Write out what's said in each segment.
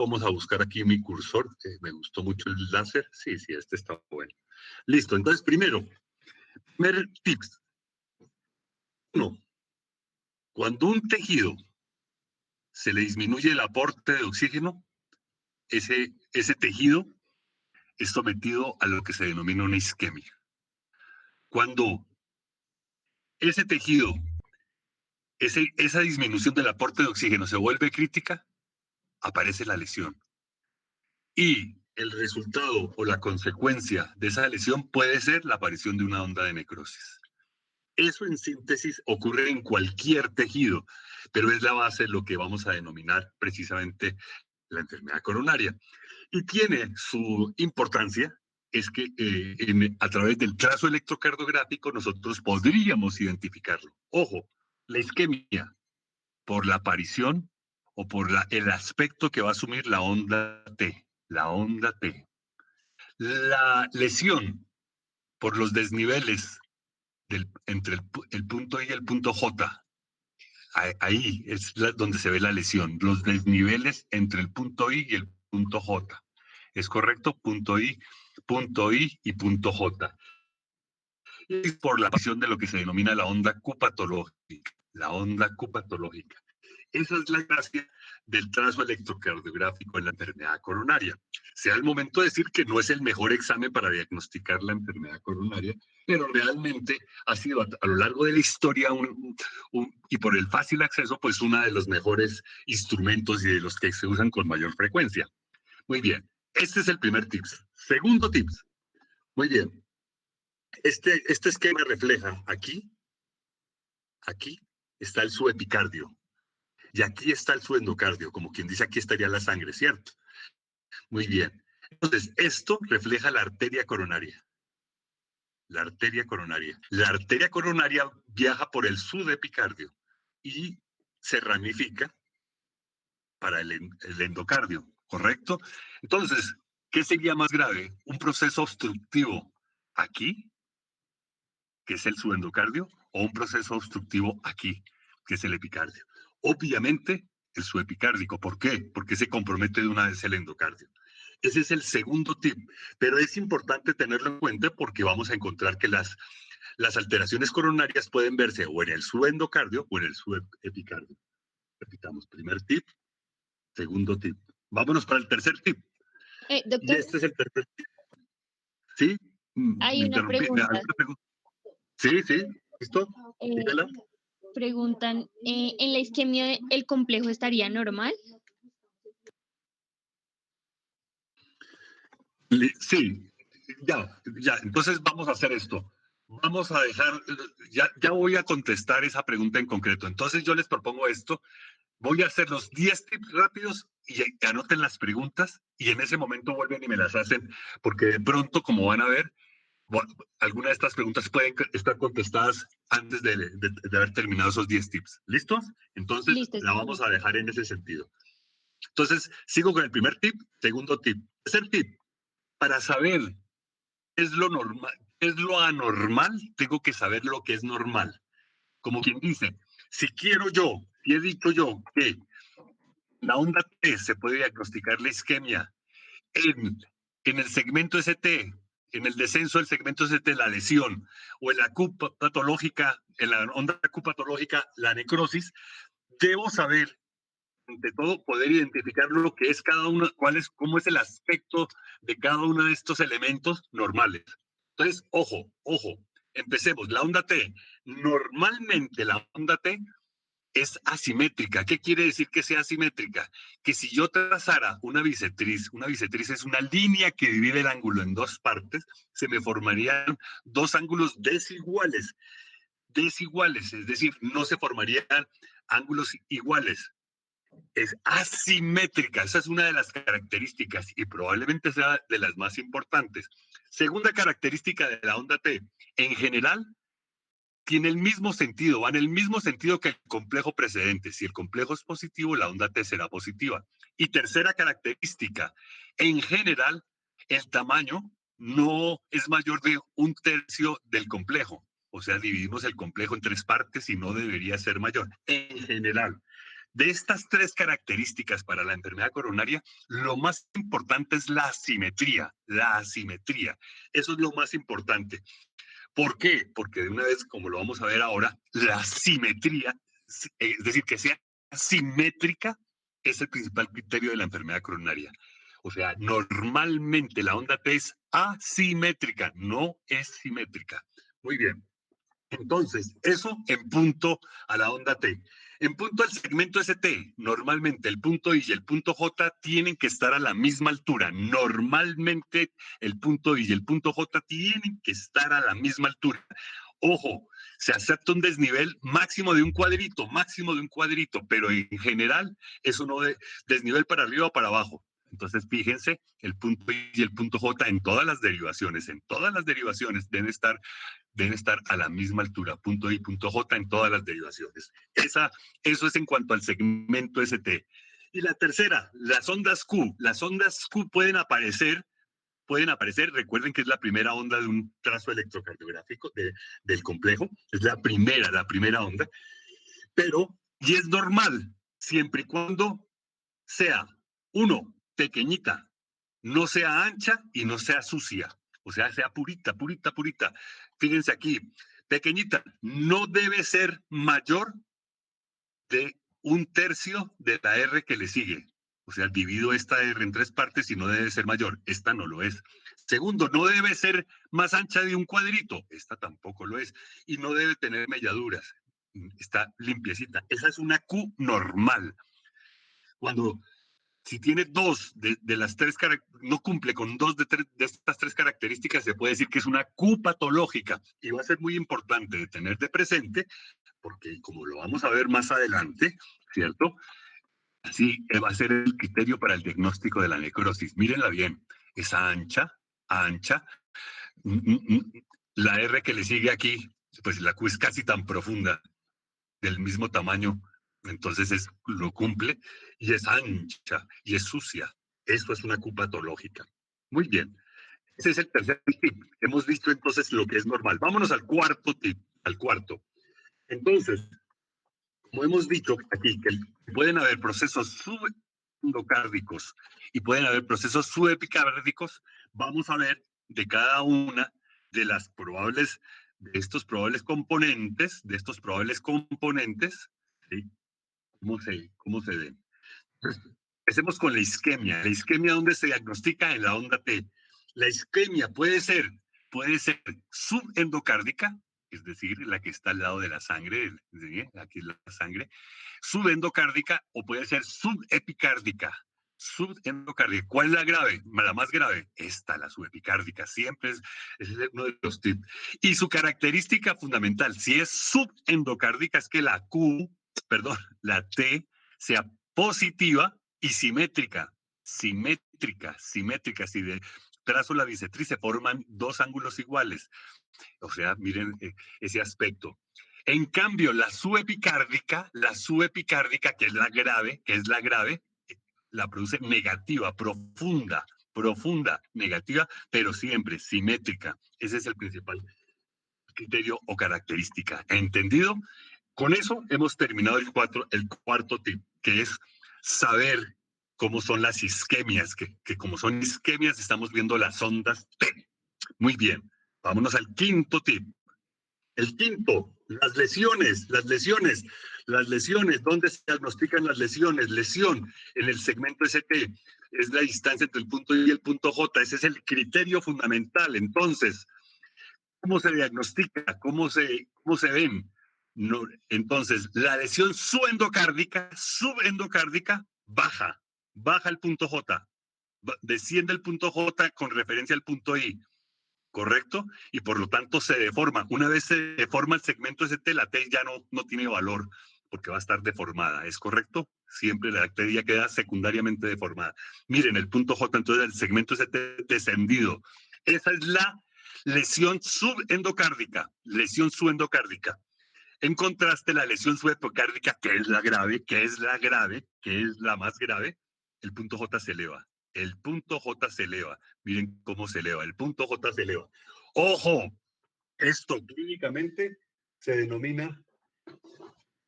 vamos a buscar aquí mi cursor. Me gustó mucho el láser. Sí, este está bueno. Listo, entonces primer tips. 1. Cuando un tejido se le disminuye el aporte de oxígeno, ese tejido es sometido a lo que se denomina una isquemia. Cuando ese tejido, esa disminución del aporte de oxígeno se vuelve crítica, aparece la lesión. Y el resultado o la consecuencia de esa lesión puede ser la aparición de una onda de necrosis. Eso en síntesis ocurre en cualquier tejido, pero es la base de lo que vamos a denominar precisamente la enfermedad coronaria. Y tiene su importancia, es que a través del trazo electrocardiográfico nosotros podríamos identificarlo. Ojo, la isquemia por la aparición o por el aspecto que va a asumir la onda T. La onda T. La lesión por los desniveles entre el punto I y el punto J. Ahí es donde se ve la lesión. Los desniveles entre el punto I y el punto J. ¿Es correcto? Punto I y punto J. Y por la aparición de lo que se denomina la onda Q patológica. La onda Q patológica. Esa es la gracia del trazo electrocardiográfico en la enfermedad coronaria. Sea el momento de decir que no es el mejor examen para diagnosticar la enfermedad coronaria, pero realmente ha sido a lo largo de la historia y por el fácil acceso, pues uno de los mejores instrumentos y de los que se usan con mayor frecuencia. Muy bien, este es el primer tips. Segundo tips. Muy bien, este esquema refleja aquí está el subepicardio. Y aquí está el subendocardio, como quien dice, aquí estaría la sangre, ¿cierto? Muy bien. Entonces, esto refleja la arteria coronaria. La arteria coronaria. La arteria coronaria viaja por el subepicardio y se ramifica para el endocardio, ¿correcto? Entonces, ¿qué sería más grave? ¿Un proceso obstructivo aquí, que es el subendocardio, o un proceso obstructivo aquí, que es el epicardio? Obviamente, el subepicárdico. ¿Por qué? Porque se compromete de una vez el endocardio. Ese es el segundo tip, pero es importante tenerlo en cuenta porque vamos a encontrar que las alteraciones coronarias pueden verse o en el subendocardio o en el subepicardio. Repitamos, primer tip, segundo tip. Vámonos para el tercer tip. Doctor, Y este es el tercer tip. ¿Sí? hay ¿Me una interrumpí? pregunta. Sí, ¿listo? Dígala. Preguntan, ¿en la isquemia el complejo estaría normal? Sí, ya. Entonces vamos a hacer esto. Vamos a dejar, ya voy a contestar esa pregunta en concreto. Entonces yo les propongo esto. Voy a hacer los 10 tips rápidos y anoten las preguntas y en ese momento vuelven y me las hacen, porque de pronto, como van a ver, algunas de estas preguntas pueden estar contestadas antes de haber terminado esos 10 tips. ¿Listos? Entonces, Listo. la vamos a dejar en ese sentido. Entonces, sigo con el primer tip, segundo tip. Tercer tip, para saber qué es lo normal, qué es lo anormal, tengo que saber lo que es normal. Como quien dice, si he dicho yo que la onda T se puede diagnosticar la isquemia en el segmento ST, en el descenso del segmento ST, la lesión, o en la Q patológica, en la onda Q patológica, la necrosis, debo saber, ante todo, poder identificar lo que es cada uno, cómo es el aspecto de cada uno de estos elementos normales. Entonces, ojo, empecemos. La onda T, normalmente la onda T es asimétrica. ¿Qué quiere decir que sea asimétrica? Que si yo trazara una bisetriz es una línea que divide el ángulo en dos partes, se me formarían dos ángulos desiguales, es decir, no se formarían ángulos iguales. Es asimétrica, esa es una de las características y probablemente sea de las más importantes. Segunda característica de la onda T, en general, tiene el mismo sentido, va en el mismo sentido que el complejo precedente. Si el complejo es positivo, la onda T será positiva. Y tercera característica, en general, el tamaño no es mayor de 1/3 del complejo. O sea, dividimos el complejo en 3 partes y no debería ser mayor, en general. De estas tres características para la enfermedad coronaria, lo más importante es la asimetría, la asimetría. Eso es lo más importante. ¿Por qué? Porque de una vez, como lo vamos a ver ahora, la simetría, es decir, que sea simétrica, es el principal criterio de la enfermedad coronaria. O sea, normalmente la onda T es asimétrica, no es simétrica. Muy bien. Entonces, eso en punto a la onda T. En punto al segmento ST, normalmente el punto I y el punto J tienen que estar a la misma altura. Normalmente el punto I y el punto J tienen que estar a la misma altura. Ojo, se acepta un desnivel máximo de un cuadrito, pero en general eso no de desnivel para arriba o para abajo. Entonces, fíjense, el punto I y el punto J en todas las derivaciones deben estar a la misma altura, punto I, punto J en todas las derivaciones. Eso es en cuanto al segmento ST. Y la tercera, las ondas Q. Las ondas Q pueden aparecer, recuerden que es la primera onda de un trazo electrocardiográfico del complejo, es la primera onda, pero, y es normal, siempre y cuando sea, uno, pequeñita, no sea ancha y no sea sucia. O sea, sea purita, purita, purita. Fíjense aquí, pequeñita, no debe ser mayor de un tercio de la R que le sigue. O sea, divido esta R en tres partes y no debe ser mayor. Esta no lo es. Segundo, no debe ser más ancha de un cuadrito. Esta tampoco lo es. Y no debe tener melladuras. Está limpiecita. Esa es una Q normal. Cuando si tiene dos de las tres, no cumple con dos de estas tres características, se puede decir que es una Q patológica. Y va a ser muy importante de tener de presente, porque como lo vamos a ver más adelante, ¿cierto? Así va a ser el criterio para el diagnóstico de la necrosis. Mírenla bien, es ancha, ancha. La R que le sigue aquí, pues la Q es casi tan profunda, del mismo tamaño, entonces lo cumple, y es ancha, y es sucia. Eso es una Q patológica. Muy bien. Ese es el tercer tip. Hemos visto entonces lo que es normal. Vámonos al cuarto tip, al cuarto. Entonces, como hemos dicho aquí, que pueden haber procesos subendocárdicos y pueden haber procesos subepicárdicos, vamos a ver de cada una de las probables, de estos probables componentes, ¿sí? ¿Cómo se ven? Empecemos con la isquemia. La isquemia, ¿dónde se diagnostica? En la onda T. La isquemia puede ser subendocárdica, es decir, la que está al lado de la sangre, ¿sí? Aquí es la sangre, subendocárdica, o puede ser subepicárdica. Subendocárdica. ¿Cuál es la grave? La más grave. Esta, la subepicárdica. Siempre es uno de los tips. Y su característica fundamental, si es subendocárdica, es que la T sea positiva y simétrica. Simétrica. Si de trazo la bisectriz se forman dos ángulos iguales. O sea, miren ese aspecto. En cambio, la subepicárdica, que es la grave, la produce negativa, profunda, negativa, pero siempre simétrica. Ese es el principal criterio o característica. ¿Entendido? Con eso hemos terminado el cuarto tip, que es saber cómo son las isquemias, que como son isquemias estamos viendo las ondas T. Muy bien, vámonos al quinto tip. El quinto, las lesiones, ¿dónde se diagnostican las lesiones? Lesión en el segmento ST es la distancia entre el punto I y el punto J, ese es el criterio fundamental. Entonces, ¿cómo se diagnostica? ¿Cómo se ven? No, entonces, la lesión subendocárdica, baja el punto J, desciende el punto J con referencia al punto I, ¿correcto? Y por lo tanto se deforma. Una vez se deforma el segmento ST, la T ya no tiene valor porque va a estar deformada, ¿es correcto? Siempre la T ya queda secundariamente deformada. Miren, el punto J, entonces el segmento ST descendido. Esa es la lesión subendocárdica. En contraste, la lesión subepicárdica, que es la grave, que es la más grave, el punto J se eleva. El punto J se eleva. Miren cómo se eleva. El punto J se eleva. ¡Ojo! Esto clínicamente se denomina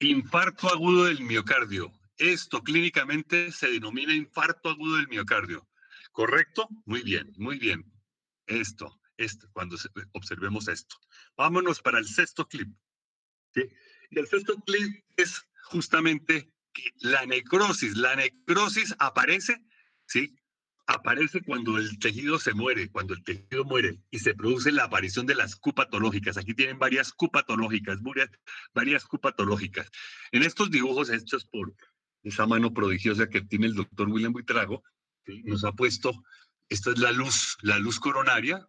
infarto agudo del miocardio. Esto clínicamente se denomina infarto agudo del miocardio. ¿Correcto? Muy bien, muy bien. Cuando observemos esto. Vámonos para el sexto clip. ¿Sí? Y el sexto clip es justamente que la necrosis. La necrosis aparece, ¿sí? Aparece cuando el tejido se muere, cuando el tejido muere y se produce la aparición de las Q patológicas. Aquí tienen varias Q patológicas, varias Q patológicas. En estos dibujos hechos por esa mano prodigiosa que tiene el doctor William Buitrago, ¿sí? Nos ha puesto, esta es la luz coronaria,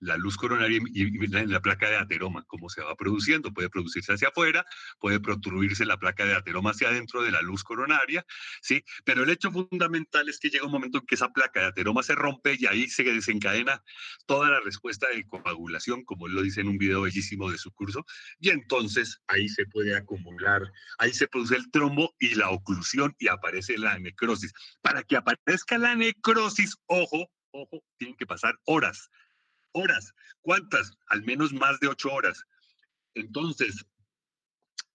y la placa de ateroma, cómo se va produciendo. Puede producirse hacia afuera, puede protruirse la placa de ateroma hacia adentro de la luz coronaria, ¿sí? Pero el hecho fundamental es que llega un momento en que esa placa de ateroma se rompe y ahí se desencadena toda la respuesta de coagulación, como él lo dice en un video bellísimo de su curso, y entonces ahí se puede acumular, ahí se produce el trombo y la oclusión y aparece la necrosis. Para que aparezca la necrosis, ojo, ojo, tienen que pasar horas. Horas. ¿Cuántas? Al menos más de 8 horas. Entonces,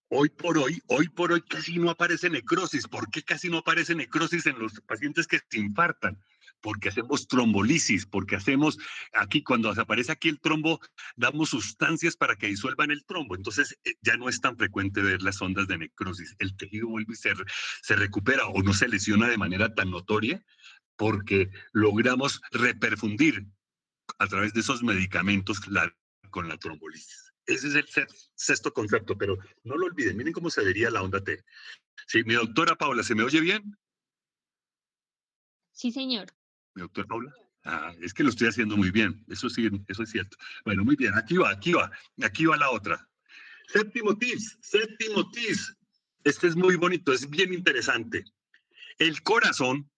hoy por hoy casi no aparece necrosis. ¿Por qué casi no aparece necrosis en los pacientes que se infartan? Porque hacemos trombolisis, porque hacemos aquí, cuando aparece aquí el trombo, damos sustancias para que disuelvan el trombo. Entonces, ya no es tan frecuente ver las ondas de necrosis. El tejido vuelve y se recupera o no se lesiona de manera tan notoria porque logramos reperfundir a través de esos medicamentos con la trombolisis. Ese es el sexto concepto, pero no lo olviden, miren cómo se vería la onda T. Sí, mi doctora Paula, ¿se me oye bien? Sí, señor. Mi doctora Paula. Ah, es que lo estoy haciendo muy bien, eso sí, eso es cierto. Bueno, muy bien, aquí va la otra. Séptimo tips. Este es muy bonito, es bien interesante. El corazón,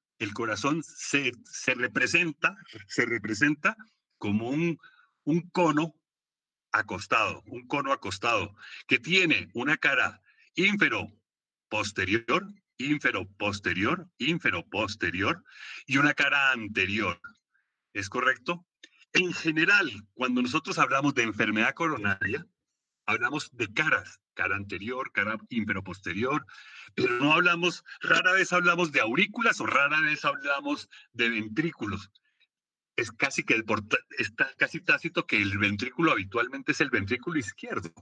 se representa como un cono un cono acostado, que tiene una cara ínfero posterior, ínfero posterior, ínfero posterior y una cara anterior. ¿Es correcto? En general, cuando nosotros hablamos de enfermedad coronaria, hablamos de caras, cara anterior, cara posterior, pero no hablamos, rara vez hablamos de aurículas o rara vez hablamos de ventrículos. Es casi que está casi tácito que el ventrículo habitualmente es el ventrículo izquierdo.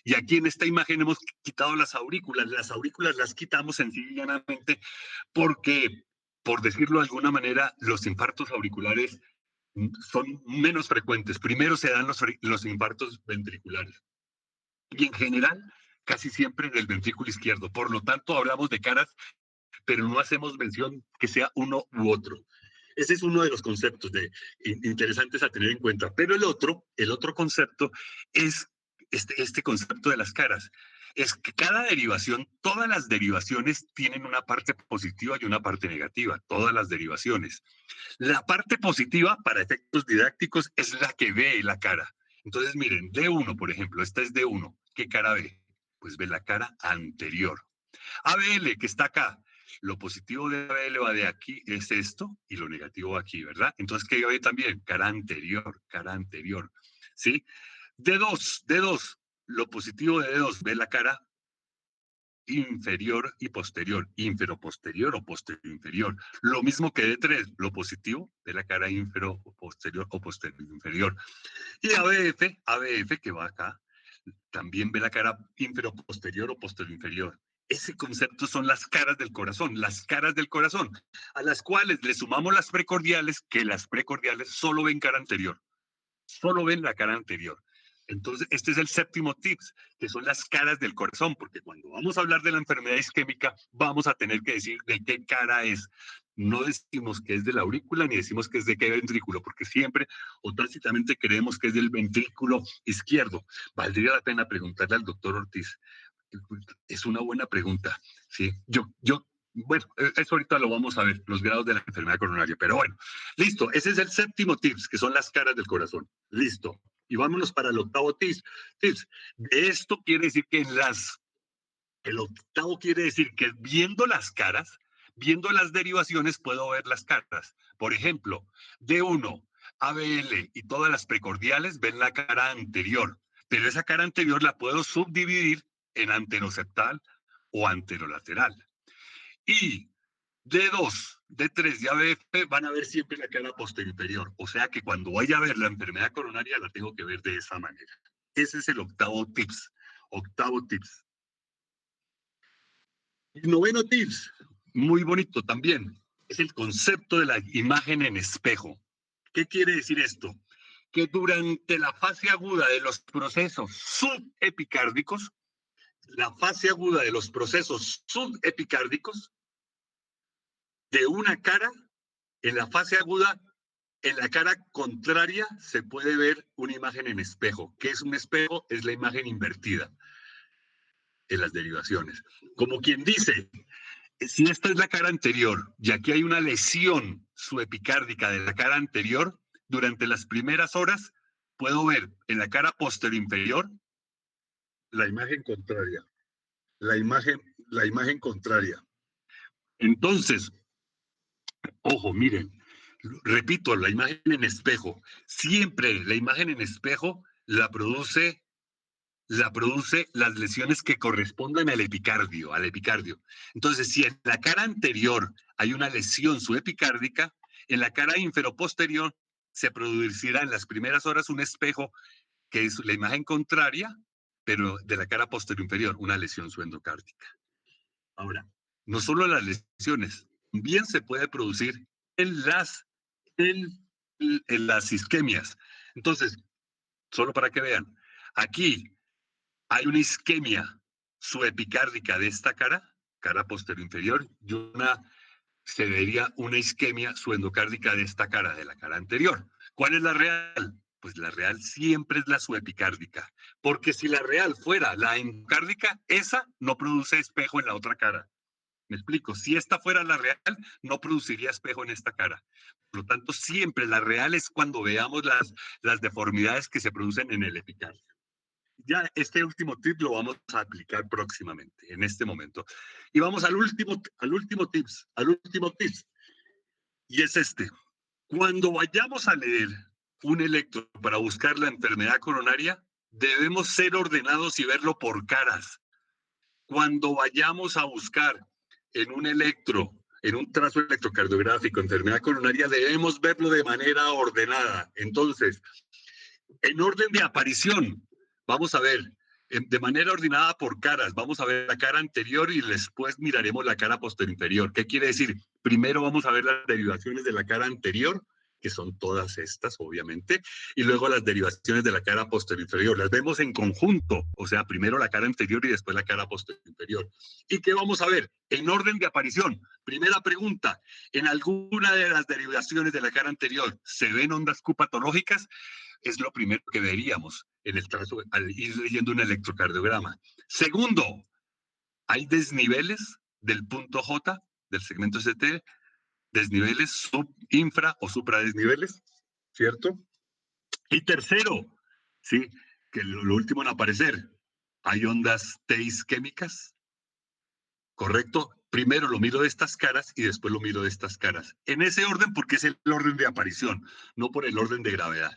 Y aquí en esta imagen hemos quitado las aurículas. Las aurículas las quitamos sencillamente porque, por decirlo de alguna manera, los infartos auriculares son menos frecuentes. Primero se dan los infartos ventriculares. Y en general, casi siempre en el ventrículo izquierdo. Por lo tanto, hablamos de caras, pero no hacemos mención que sea uno u otro. Ese es uno de los conceptos interesantes a tener en cuenta. Pero el otro concepto es este concepto de las caras. Es que cada derivación, todas las derivaciones tienen una parte positiva y una parte negativa, todas las derivaciones. La parte positiva, para efectos didácticos, es la que ve la cara. Entonces, miren, D1, por ejemplo, esta es D1. ¿Qué cara ve? Pues ve la cara anterior. ABL, que está acá. Lo positivo de ABL va de aquí, es esto, y lo negativo aquí, ¿verdad? Entonces, ¿qué ve también? Cara anterior, ¿sí? D2, lo positivo de D2 ve la cara inferior y posterior, inferior o posterior inferior. Lo mismo que D3, lo positivo de la cara inferior o posterior inferior. Y ABF que va acá, también ve la cara inferior posterior o posterior inferior. Ese concepto son las caras del corazón, a las cuales le sumamos las precordiales, que las precordiales solo ven cara anterior, solo ven la cara anterior. Entonces, este es el séptimo tips, que son las caras del corazón, porque cuando vamos a hablar de la enfermedad isquémica, vamos a tener que decir de qué cara es. No decimos que es de la aurícula, ni decimos que es de qué ventrículo, porque siempre o tácitamente creemos que es del ventrículo izquierdo. Valdría la pena preguntarle al doctor Ortiz. Es una buena pregunta, ¿sí? Bueno, eso ahorita lo vamos a ver, los grados de la enfermedad coronaria, pero bueno, listo, ese es el séptimo tips, que son las caras del corazón, listo. Y vámonos para el octavo tips. De esto quiere decir que el octavo quiere decir que viendo las caras, viendo las derivaciones, puedo ver las caras. Por ejemplo, D1, ABL y todas las precordiales ven la cara anterior, pero esa cara anterior la puedo subdividir en anteroseptal o anterolateral. Y D2, D3 y ABF van a ver siempre la cara posterior inferior. O sea que cuando vaya a ver la enfermedad coronaria la tengo que ver de esa manera. Ese es el octavo tips. Octavo tips. Y noveno tips, muy bonito también, es el concepto de la imagen en espejo. ¿Qué quiere decir esto? Que durante la fase aguda de los procesos subepicárdicos, la fase aguda de los procesos subepicárdicos de una cara, en la fase aguda, en la cara contraria se puede ver una imagen en espejo. ¿Qué es un espejo? Es la imagen invertida en las derivaciones. Como quien dice, si esta es la cara anterior y aquí hay una lesión subepicárdica de la cara anterior, durante las primeras horas puedo ver en la cara posterior inferior la imagen contraria. La imagen contraria. Entonces, ojo, miren, repito, la imagen en espejo. Siempre la imagen en espejo la produce las lesiones que correspondan al epicardio. Entonces, si en la cara anterior hay una lesión subepicárdica, en la cara inferoposterior se producirá en las primeras horas un espejo que es la imagen contraria, pero de la cara posterior inferior, una lesión subendocárdica. Ahora, no solo las lesiones, también se puede producir en las isquemias. Entonces, solo para que vean, aquí hay una isquemia subepicárdica de esta cara posterior inferior, y se vería una isquemia subendocárdica de esta cara, de la cara anterior. ¿Cuál es la real? Pues la real siempre es la subepicárdica, porque si la real fuera la endocárdica, esa no produce espejo en la otra cara. Me explico, si esta fuera la real, no produciría espejo en esta cara. Por lo tanto, siempre la real es cuando veamos las deformidades que se producen en el epicardio. Ya este último tip lo vamos a aplicar próximamente, en este momento. Y vamos al último tips, y es este. Cuando vayamos a leer un electro para buscar la enfermedad coronaria, debemos ser ordenados y verlo por caras. Cuando vayamos a buscar en un en un trazo electrocardiográfico, enfermedad coronaria, debemos verlo de manera ordenada. Entonces, en orden de aparición, vamos a ver de manera ordenada por caras. Vamos a ver la cara anterior y después miraremos la cara posterior inferior. ¿Qué quiere decir? Primero vamos a ver las derivaciones de la cara anterior, que son todas estas, obviamente, y luego las derivaciones de la cara posterior inferior. Las vemos en conjunto, o sea, primero la cara anterior y después la cara posterior inferior. ¿Y qué vamos a ver? En orden de aparición. Primera pregunta, ¿en alguna de las derivaciones de la cara anterior se ven ondas Q patológicas? Es lo primero que veríamos en el trazo al ir leyendo un electrocardiograma. Segundo, hay desniveles del punto J del segmento ST, desniveles infra o supradesniveles, ¿cierto? Y tercero, sí, que lo último en aparecer, hay ondas T isquémicas, ¿correcto? Primero lo miro de estas caras y después lo miro de estas caras. En ese orden porque es el orden de aparición, no por el orden de gravedad.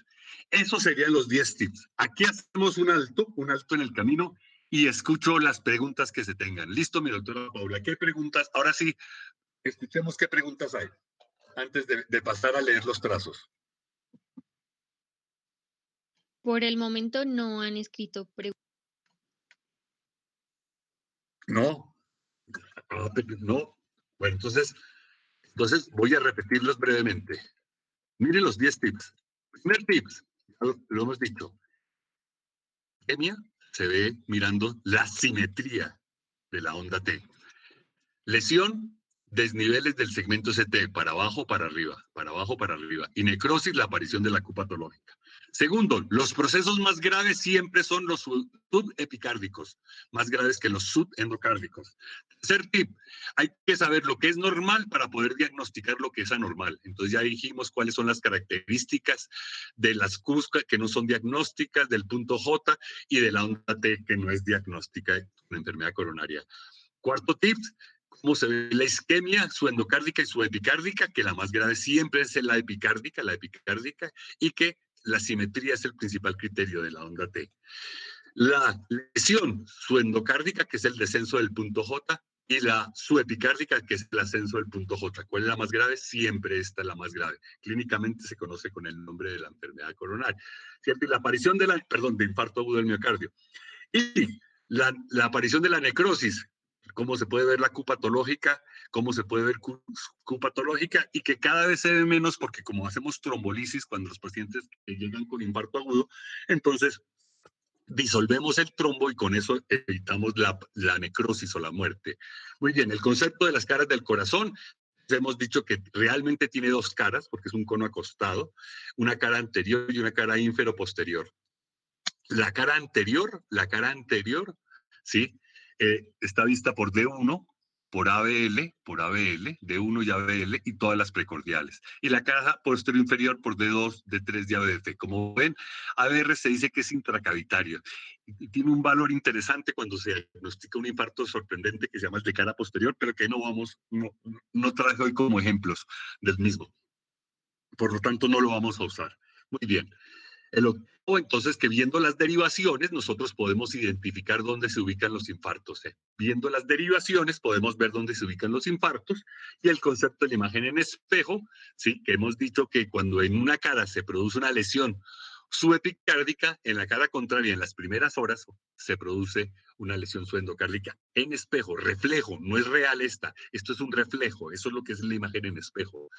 Esos serían los 10 tips. Aquí hacemos un alto en el camino y escucho las preguntas que se tengan. Listo, mi doctora Paula. ¿Qué preguntas? Ahora sí, escuchemos qué preguntas hay antes de pasar a leer los trazos. Por el momento no han escrito preguntas. No, no. Bueno, entonces voy a repetirlos brevemente. Miren los 10 tips. Primer tips, lo hemos dicho. Isquemia se ve mirando la simetría de la onda T. Lesión, desniveles del segmento ST, para abajo, para arriba, para abajo, para arriba. Y necrosis, la aparición de la Q patológica. Segundo, los procesos más graves siempre son los subepicárdicos, más graves que los subendocárdicos. Tercer tip, hay que saber lo que es normal para poder diagnosticar lo que es anormal. Entonces ya dijimos cuáles son las características de las Q que no son diagnósticas, del punto J y de la onda T que no es diagnóstica de una enfermedad coronaria. Cuarto tip, cómo se ve la isquemia subendocárdica y subepicárdica, que la más grave siempre es la epicárdica, y que la simetría es el principal criterio de la onda T. La lesión subendocárdica, que es el descenso del punto J, y la subepicárdica, que es el ascenso del punto J. ¿Cuál es la más grave? Siempre esta es la más grave. Clínicamente se conoce con el nombre de la enfermedad coronaria. ¿Cierto? Y la aparición de infarto agudo del miocardio. Y la aparición de la necrosis, cómo se puede ver la Q patológica, cómo se puede ver Q patológica, y que cada vez se ve menos porque como hacemos trombolisis cuando los pacientes llegan con infarto agudo, entonces disolvemos el trombo y con eso evitamos la necrosis o la muerte. Muy bien, el concepto de las caras del corazón, hemos dicho que realmente tiene dos caras, porque es un cono acostado, una cara anterior y una cara ínfero-posterior. La cara anterior, ¿sí? Está vista por D1, por ABL, D1 y ABL y todas las precordiales. Y la cara posterior inferior por D2, D3 y ABT. Como ven, ABR se dice que es intracavitario y tiene un valor interesante cuando se diagnostica un infarto sorprendente que se llama el de cara posterior, pero que no traje hoy como ejemplos del mismo. Por lo tanto, no lo vamos a usar. Muy bien. El octavo, entonces, que viendo las derivaciones, nosotros podemos identificar dónde se ubican los infartos. Viendo las derivaciones, podemos ver dónde se ubican los infartos. Y el concepto de la imagen en espejo, ¿sí? Que hemos dicho que cuando en una cara se produce una lesión subepicárdica, en la cara contraria, en las primeras horas, se produce una lesión subendocárdica en espejo, reflejo, no es real esto es un reflejo, eso es lo que es la imagen en espejo,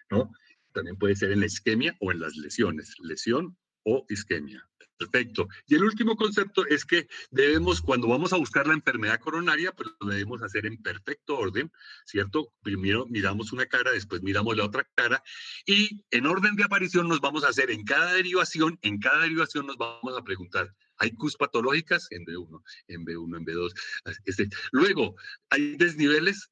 ¿no? También puede ser en la isquemia o en las lesiones, lesión o isquemia. Perfecto. Y el último concepto es que debemos, cuando vamos a buscar la enfermedad coronaria, pues lo debemos hacer en perfecto orden, ¿cierto? Primero miramos una cara, después miramos la otra cara, y en orden de aparición nos vamos a hacer en cada derivación nos vamos a preguntar, ¿hay Qs patológicas? En B1, en B1, en B2. Luego, ¿hay desniveles?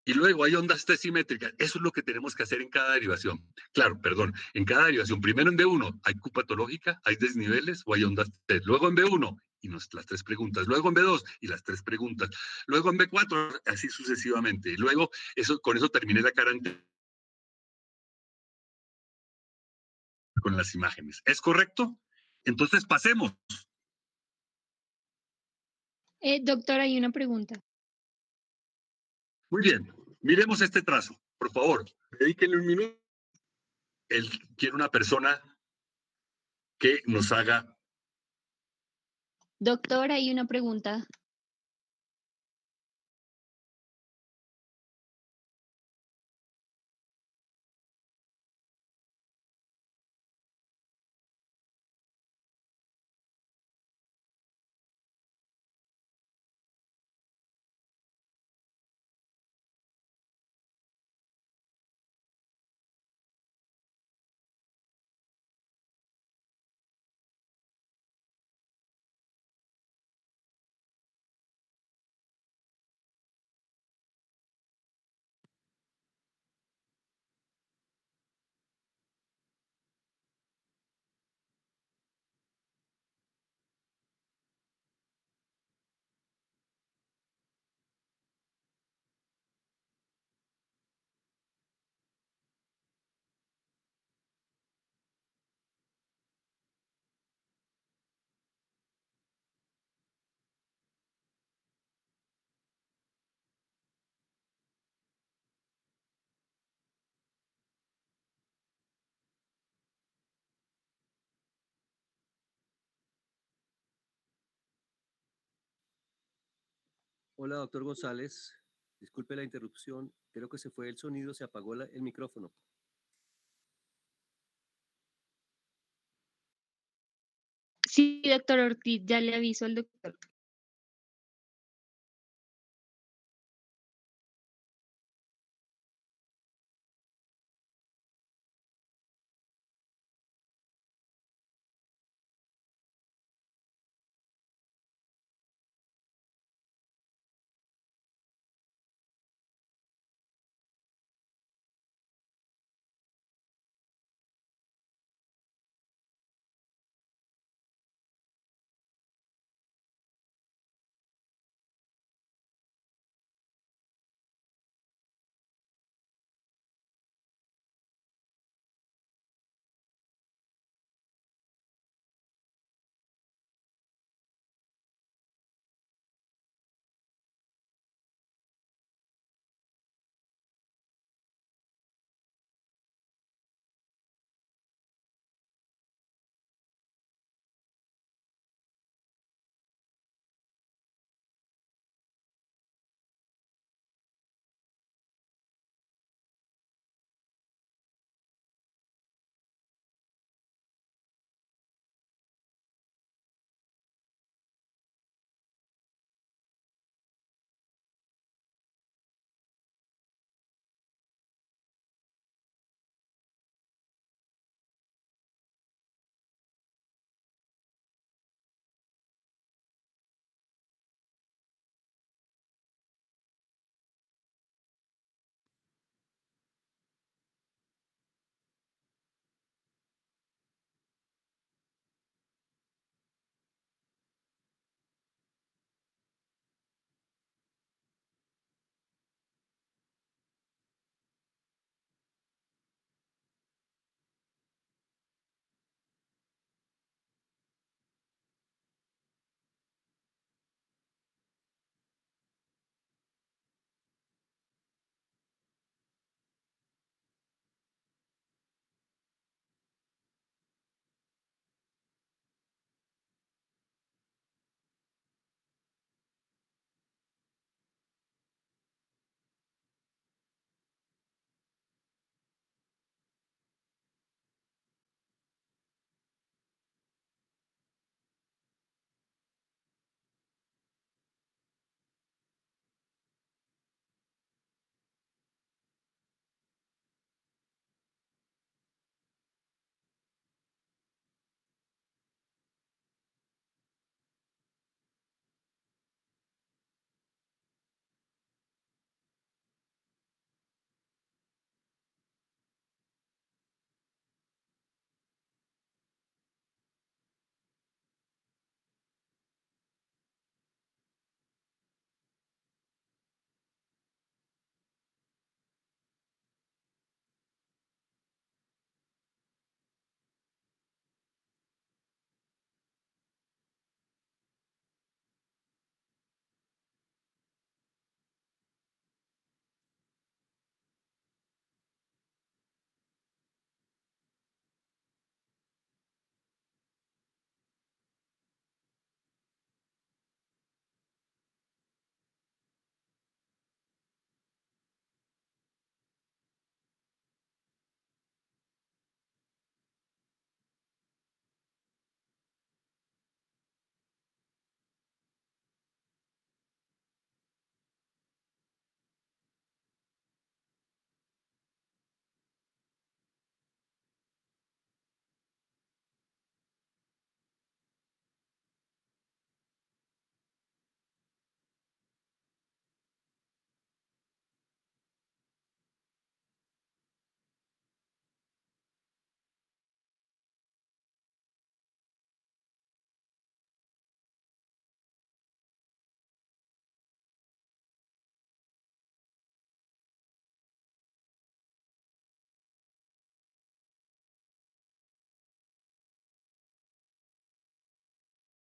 Y luego hay ondas T simétricas. Eso es lo que tenemos que hacer en cada derivación. Claro, perdón, en cada derivación. Primero en B1, ¿hay Q patológica? ¿Hay desniveles o hay ondas T? Luego en B1, y las tres preguntas. Luego en B2, y las tres preguntas. Luego en B4, así sucesivamente. Y luego, con eso terminé la cara con las imágenes. ¿Es correcto? Entonces pasemos. Doctor, hay una pregunta. Muy bien, miremos este trazo, por favor. Dedíquenle un minuto. Él quiere una persona que nos haga. Doctor, hay una pregunta. Hola, doctor González. Disculpe la interrupción. Creo que se fue el sonido, se apagó el micrófono. Sí, doctor Ortiz, ya le aviso al doctor.